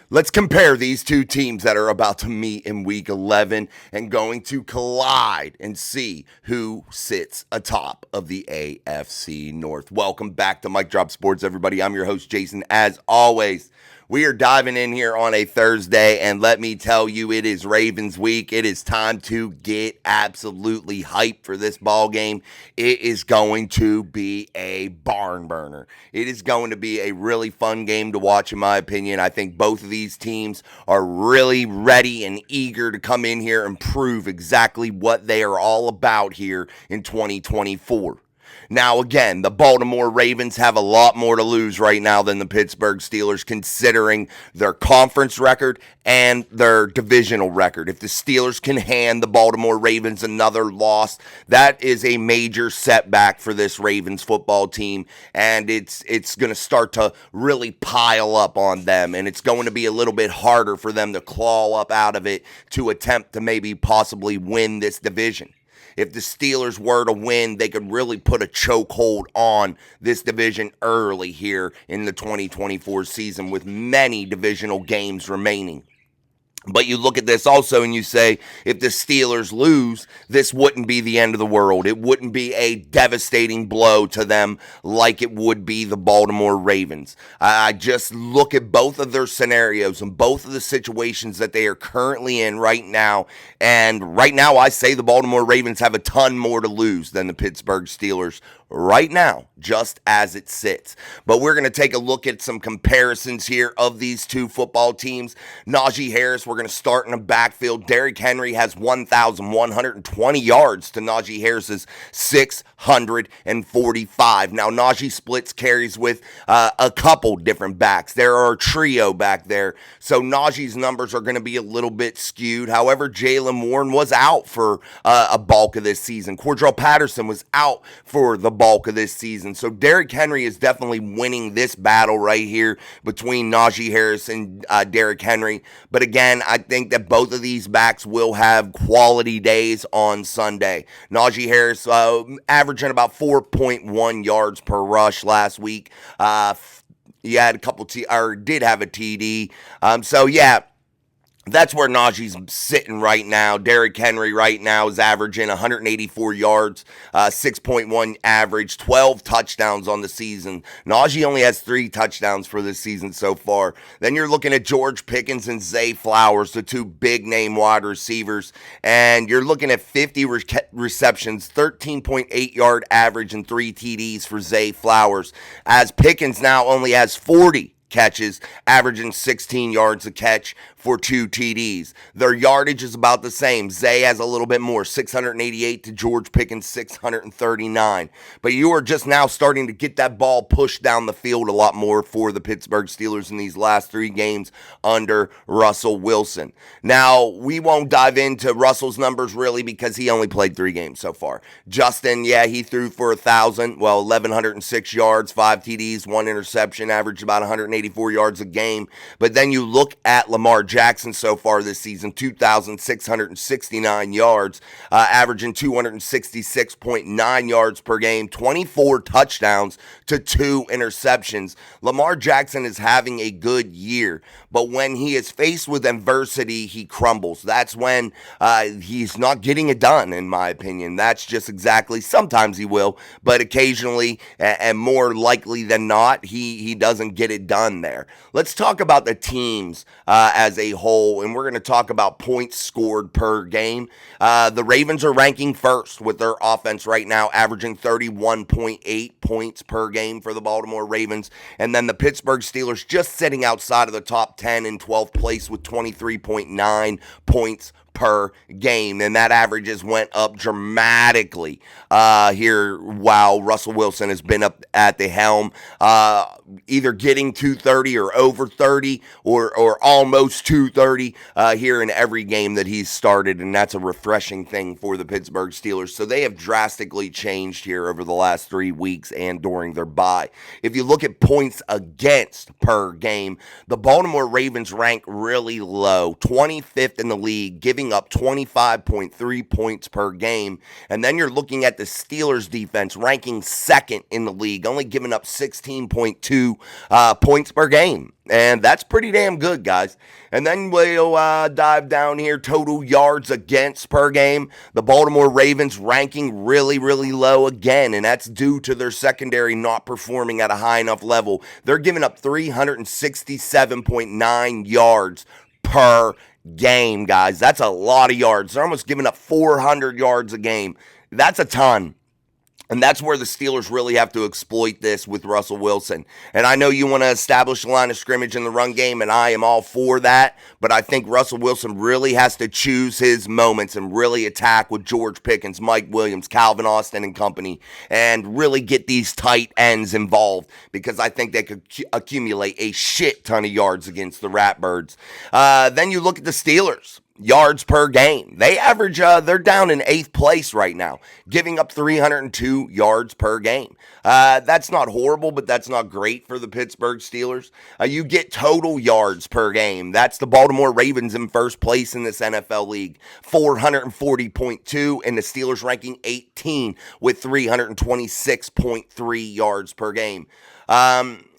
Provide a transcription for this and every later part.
Let's compare these two teams that are about to meet in week 11 and going to collide and see who sits atop of the AFC North. Welcome back to Mic Drop Sports, everybody. I'm your host, Jason. As always, we are diving in here on a Thursday, and let me tell you, it is Ravens week. It is time to get absolutely hyped for this ball game. It is going to be a barn burner. It is going to be a really fun game to watch, in my opinion. I think both of these teams are really ready and eager to come in here and prove exactly what they are all about here in 2024. Now, again, the Baltimore Ravens have a lot more to lose right now than the Pittsburgh Steelers, considering their conference record and their divisional record. If the Steelers can hand the Baltimore Ravens another loss, that is a major setback for this Ravens football team, and it's going to start to really pile up on them, and it's going to be a little bit harder for them to claw up out of it to attempt to maybe possibly win this division. If the Steelers were to win, they could really put a chokehold on this division early here in the 2024 season with many divisional games remaining. But you look at this also and you say, if the Steelers lose, this wouldn't be the end of the world. It wouldn't be a devastating blow to them like it would be the Baltimore Ravens. I just look at both of their scenarios and both of the situations that they are currently in right now. And right now, I say the Baltimore Ravens have a ton more to lose than the Pittsburgh Steelers right now, just as it sits. But we're going to take a look at some comparisons here of these two football teams. Najee Harris, we're going to start in the backfield. Derrick Henry has 1,120 yards to Najee Harris's 645. Now, Najee splits carries with a couple different backs. There are a trio back there, so Najee's numbers are going to be a little bit skewed. However, Jaylen Warren was out for a bulk of this season. Cordell Patterson was out for the bulk of this season. So Derrick Henry is definitely winning this battle right here between Najee Harris and Derrick Henry. But again, I think that both of these backs will have quality days on Sunday. Najee Harris averaging about 4.1 yards per rush last week. He had a couple did have a TD. So yeah, that's where Najee's sitting right now. Derrick Henry right now is averaging 184 yards, 6.1 average, 12 touchdowns on the season. Najee only has 3 touchdowns for this season so far. Then you're looking at George Pickens and Zay Flowers, the two big-name wide receivers, and you're looking at 50 receptions, 13.8-yard average, and 3 TDs for Zay Flowers, as Pickens now only has 40 catches, averaging 16 yards a catch for 2 TDs. Their yardage is about the same. Zay has a little bit more, 688 to George Pickens, 639. But you are just now starting to get that ball pushed down the field a lot more for the Pittsburgh Steelers in these last 3 games under Russell Wilson. Now, we won't dive into Russell's numbers really because he only played 3 games so far. Justin, yeah, he threw for 1,106 yards, 5 TDs, 1 interception, averaged about 184 yards a game. But then you look at Lamar Jackson so far this season, 2,669 yards, averaging 266.9 yards per game, 24 touchdowns to 2 interceptions. Lamar Jackson is having a good year, but when he is faced with adversity, he crumbles. That's when he's not getting it done, in my opinion. That's just exactly, sometimes he will, but occasionally, and more likely than not, he doesn't get it done there. Let's talk about the teams as a whole, and we're going to talk about points scored per game. The Ravens are ranking first with their offense right now, averaging 31.8 points per game for the Baltimore Ravens, and then the Pittsburgh Steelers just sitting outside of the top 10 in 12th place with 23.9 points per game, and that averages went up dramatically here while Russell Wilson has been up at the helm, either getting 230 or over 30 or almost 230 here in every game that he's started, and that's a refreshing thing for the Pittsburgh Steelers. So they have drastically changed here over the last 3 weeks and during their bye. If you look at points against per game, the Baltimore Ravens rank really low, 25th in the league, giving giving up 25.3 points per game. And then you're looking at the Steelers defense ranking second in the league, only giving up 16.2 points per game. And that's pretty damn good, guys. And then we'll dive down here. Total yards against per game. The Baltimore Ravens ranking really, really low again. And that's due to their secondary not performing at a high enough level. They're giving up 367.9 yards per game, guys. That's a lot of yards. They're almost giving up 400 yards a game. That's a ton. And that's where the Steelers really have to exploit this with Russell Wilson. And I know you want to establish a line of scrimmage in the run game, and I am all for that. But I think Russell Wilson really has to choose his moments and really attack with George Pickens, Mike Williams, Calvin Austin, and company, and really get these tight ends involved, because I think they could accumulate a shit ton of yards against the Ratbirds. Then you look at the Steelers. Yards per game. They average, they're down in 8th place right now, giving up 302 yards per game. That's not horrible, but that's not great for the Pittsburgh Steelers. You get total yards per game. That's the Baltimore Ravens in first place in this NFL league, 440.2, and the Steelers ranking 18 with 326.3 yards per game.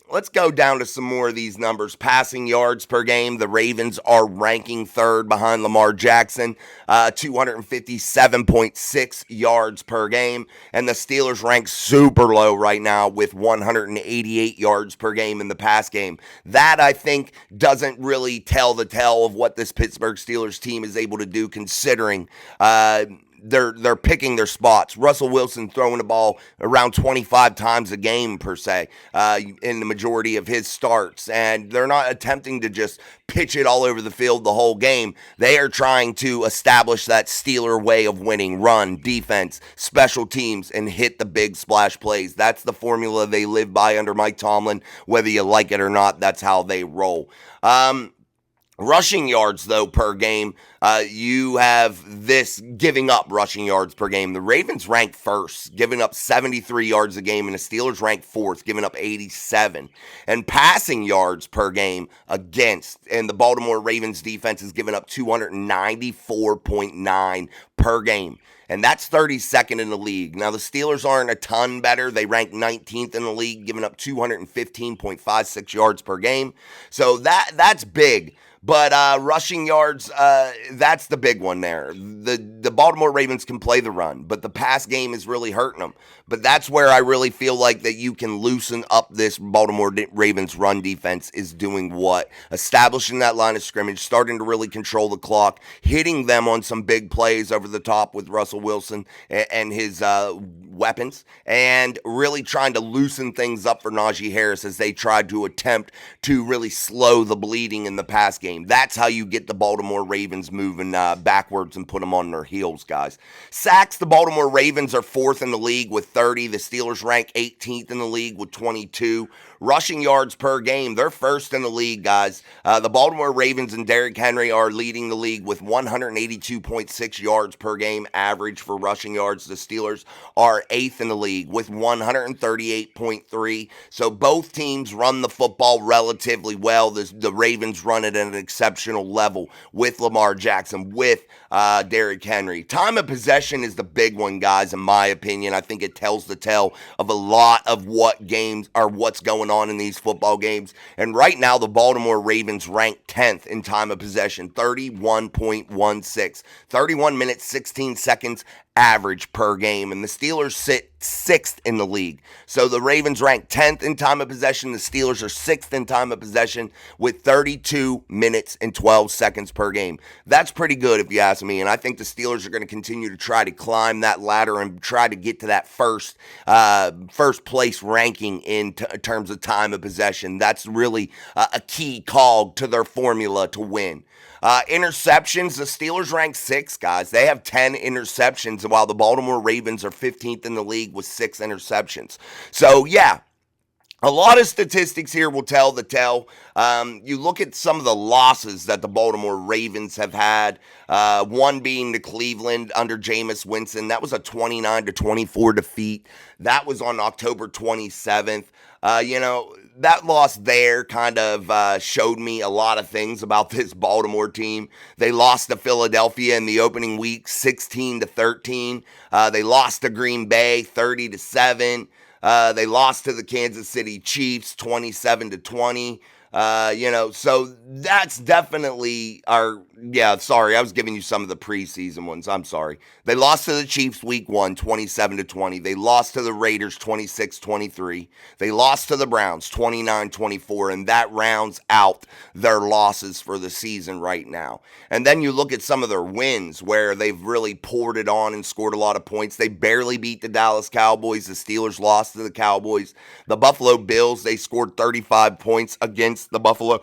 Let's go down to some more of these numbers. Passing yards per game, the Ravens are ranking third behind Lamar Jackson, 257.6 yards per game. And the Steelers rank super low right now with 188 yards per game in the pass game. That, I think, doesn't really tell the tale of what this Pittsburgh Steelers team is able to do, considering they're picking their spots. Russell Wilson throwing the ball around 25 times a game, per se, in the majority of his starts. And they're not attempting to just pitch it all over the field the whole game. They are trying to establish that Steeler way of winning: run, defense, special teams, and hit the big splash plays. That's the formula they live by under Mike Tomlin. Whether you like it or not, that's how they roll. Rushing yards, though, per game, you have this giving up rushing yards per game. The Ravens rank first, giving up 73 yards a game, and the Steelers rank fourth, giving up 87. And passing yards per game against, and the Baltimore Ravens defense is giving up 294.9 per game. And that's 32nd in the league. Now, the Steelers aren't a ton better. They rank 19th in the league, giving up 215.56 yards per game. So that's big. But rushing yards, that's the big one there. The Baltimore Ravens can play the run, but the pass game is really hurting them. But that's where I really feel like that you can loosen up this Baltimore Ravens run defense, is doing what? Establishing that line of scrimmage, starting to really control the clock, hitting them on some big plays over the top with Russell Wilson and his weapons, and really trying to loosen things up for Najee Harris as they tried to attempt to really slow the bleeding in the pass game. That's how you get the Baltimore Ravens moving backwards and put them on their heels, guys. Sacks, the Baltimore Ravens are fourth in the league with 30. The Steelers rank 18th in the league with 22. Rushing yards per game, they're first in the league, guys. The Baltimore Ravens and Derrick Henry are leading the league with 182.6 yards per game average for rushing yards. The Steelers are eighth in the league with 138.3. So both teams run the football relatively well. The Ravens run it at an exceptional level with Lamar Jackson, with Derrick Henry. Time of possession is the big one, guys, in my opinion. I think it tells the tale of a lot of what games or what's going on in these football games. And right now, the Baltimore Ravens rank 10th in time of possession, 31.16. 31 minutes, 16 seconds average per game. And the Steelers sit 6th in the league. So the Ravens rank 10th in time of possession. The Steelers are 6th in time of possession with 32 minutes and 12 seconds per game. That's pretty good if you ask me. And I think the Steelers are going to continue to try to climb that ladder and try to get to that first place ranking in terms of time of possession. That's really a key cog to their formula to win. Interceptions, the Steelers rank 6, guys. They have 10 interceptions, while the Baltimore Ravens are 15th in the league with 6 interceptions. So, yeah, A lot of statistics here will tell the tale. You look at some of the losses that the Baltimore Ravens have had. One being to Cleveland under Jameis Winston. That was a 29-24 defeat. That was on October 27th. That loss there kind of showed me a lot of things about this Baltimore team. They lost to Philadelphia in the opening week, 16-13. They lost to Green Bay, 30-7. They lost to the Kansas City Chiefs 27-20. So that's definitely sorry, I was giving you some of the preseason ones. I'm sorry. They lost to the Chiefs week 1, 27-20. They lost to the Raiders 26-23. They lost to the Browns 29-24, and that rounds out their losses for the season right now. And then you look at some of their wins where they've really poured it on and scored a lot of points. They barely beat the Dallas Cowboys. The Steelers lost to the Cowboys. The Buffalo Bills, they scored 35 points against the Buffalo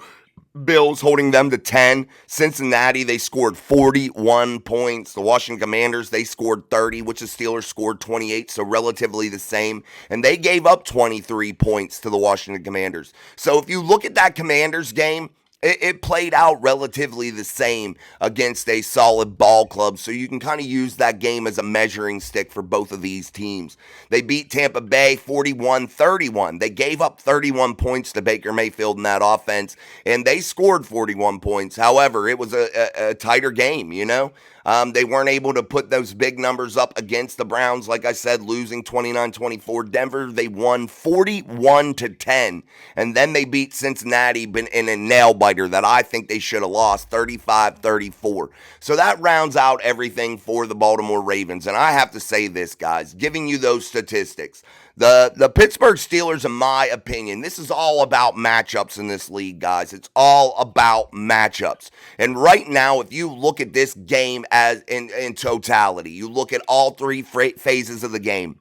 Bills, holding them to 10. Cincinnati, they scored 41 points. The Washington Commanders, they scored 30, which the Steelers scored 28, so relatively the same. And they gave up 23 points to the Washington Commanders. So if you look at that Commanders game, it played out relatively the same against a solid ball club, so you can kind of use that game as a measuring stick for both of these teams. They beat Tampa Bay 41-31. They gave up 31 points to Baker Mayfield in that offense, and they scored 41 points. However, it was a tighter game, They weren't able to put those big numbers up against the Browns. Like I said, losing 29-24. Denver, they won 41-10. And then they beat Cincinnati in a nail-biter that I think they should have lost 35-34. So that rounds out everything for the Baltimore Ravens. And I have to say this, guys, giving you those statistics. The Pittsburgh Steelers, in my opinion, this is all about matchups in this league, guys. It's all about matchups. And right now, if you look at this game as in totality, you look at all three phases of the game,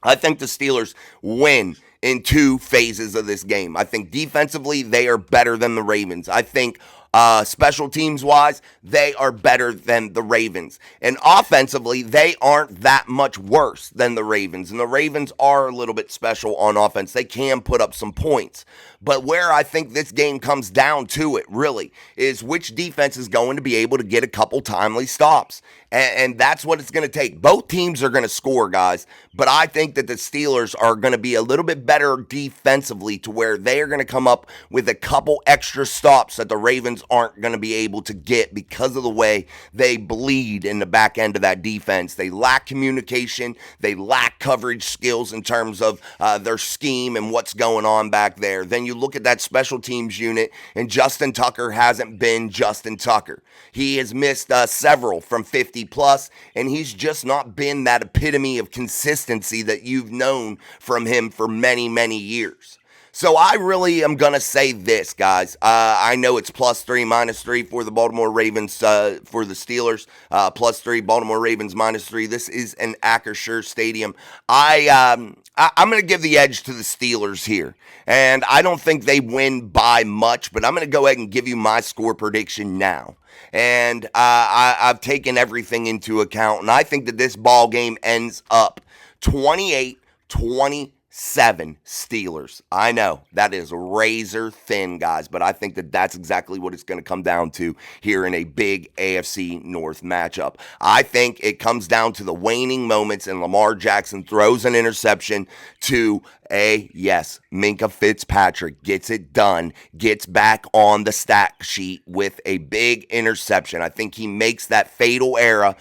I think the Steelers win in two phases of this game. I think defensively, they are better than the Ravens. I think special teams wise, they are better than the Ravens. And offensively, they aren't that much worse than the Ravens. And the Ravens are a little bit special on offense. They can put up some points. But where I think this game comes down to it, really, is which defense is going to be able to get a couple timely stops. And that's what it's going to take. Both teams are going to score, guys. But I think that the Steelers are going to be a little bit better defensively to where they are going to come up with a couple extra stops that the Ravens aren't going to be able to get because of the way they bleed in the back end of that defense. They lack communication. They lack coverage skills in terms of their scheme and what's going on back there. Then you look at that special teams unit, and Justin Tucker hasn't been Justin Tucker. He has missed several from 50 plus, and he's just not been that epitome of consistency that you've known from him for many, many years. So I really am going to say this, guys. I know it's +3, -3 for the Baltimore Ravens, for the Steelers. +3, Baltimore Ravens -3. This is an Acrisure Stadium. I'm going to give the edge to the Steelers here. And I don't think they win by much, but I'm going to go ahead and give you my score prediction now. And I've taken everything into account, and I think that this ball game ends up 28-27 Steelers. I know that is razor thin, guys, but I think that that's exactly what it's going to come down to here in a big AFC North matchup. I think it comes down to the waning moments, and Lamar Jackson throws an interception to Minkah Fitzpatrick gets it done, gets back on the stat sheet with a big interception. I think he makes that fatal error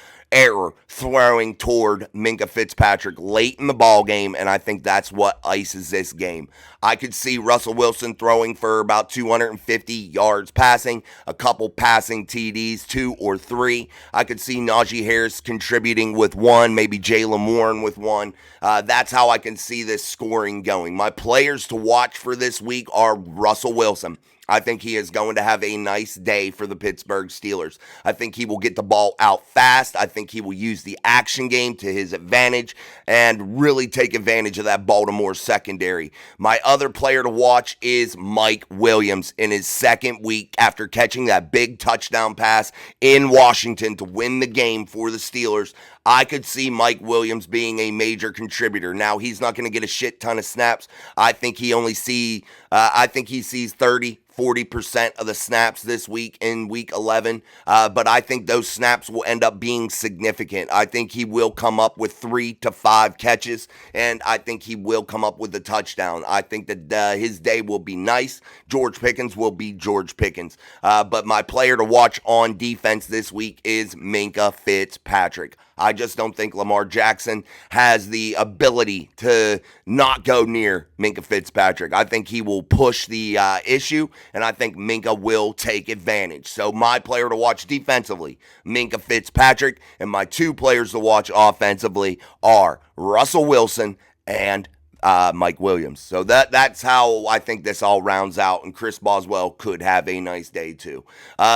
throwing toward Minkah Fitzpatrick late in the ball game, and I think that's what ices this game. I could see Russell Wilson throwing for about 250 yards passing, a couple passing TDs, 2 or 3. I could see Najee Harris contributing with 1, maybe Jaylen Warren with 1. That's how I can see this scoring going. My players to watch for this week are Russell Wilson. I think he is going to have a nice day for the Pittsburgh Steelers. I think he will get the ball out fast. I think he will use the action game to his advantage and really take advantage of that Baltimore secondary. My other player to watch is Mike Williams in his second week after catching that big touchdown pass in Washington to win the game for the Steelers. I could see Mike Williams being a major contributor. Now, he's not going to get a shit ton of snaps. I think he sees 40% of the snaps this week in week 11. But I think those snaps will end up being significant. I think he will come up with 3 to 5 catches, and I think he will come up with a touchdown. I think that his day will be nice. George Pickens will be George Pickens. But my player to watch on defense this week is Minkah Fitzpatrick. I just don't think Lamar Jackson has the ability to not go near Minkah Fitzpatrick. I think he will push the issue, and I think Minkah will take advantage. So my player to watch defensively, Minkah Fitzpatrick, and my 2 players to watch offensively are Russell Wilson and Mike Williams. So that's how I think this all rounds out, and Chris Boswell could have a nice day too.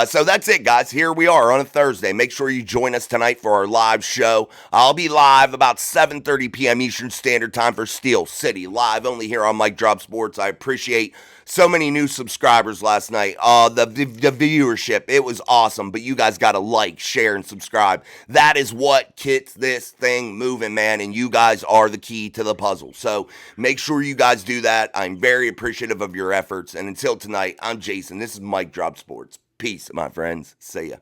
So that's it, guys. Here we are on a Thursday. Make sure you join us tonight for our live show. I'll be live about 7:30 p.m. Eastern Standard Time for Steel City, live only here on Mike Drop Sports. I appreciate so many new subscribers last night. The viewership, it was awesome. But you guys got to like, share, and subscribe. That is what gets this thing moving, man. And you guys are the key to the puzzle. So make sure you guys do that. I'm very appreciative of your efforts. And until tonight, I'm Jason. This is Mike Drop Sports. Peace, my friends. See ya.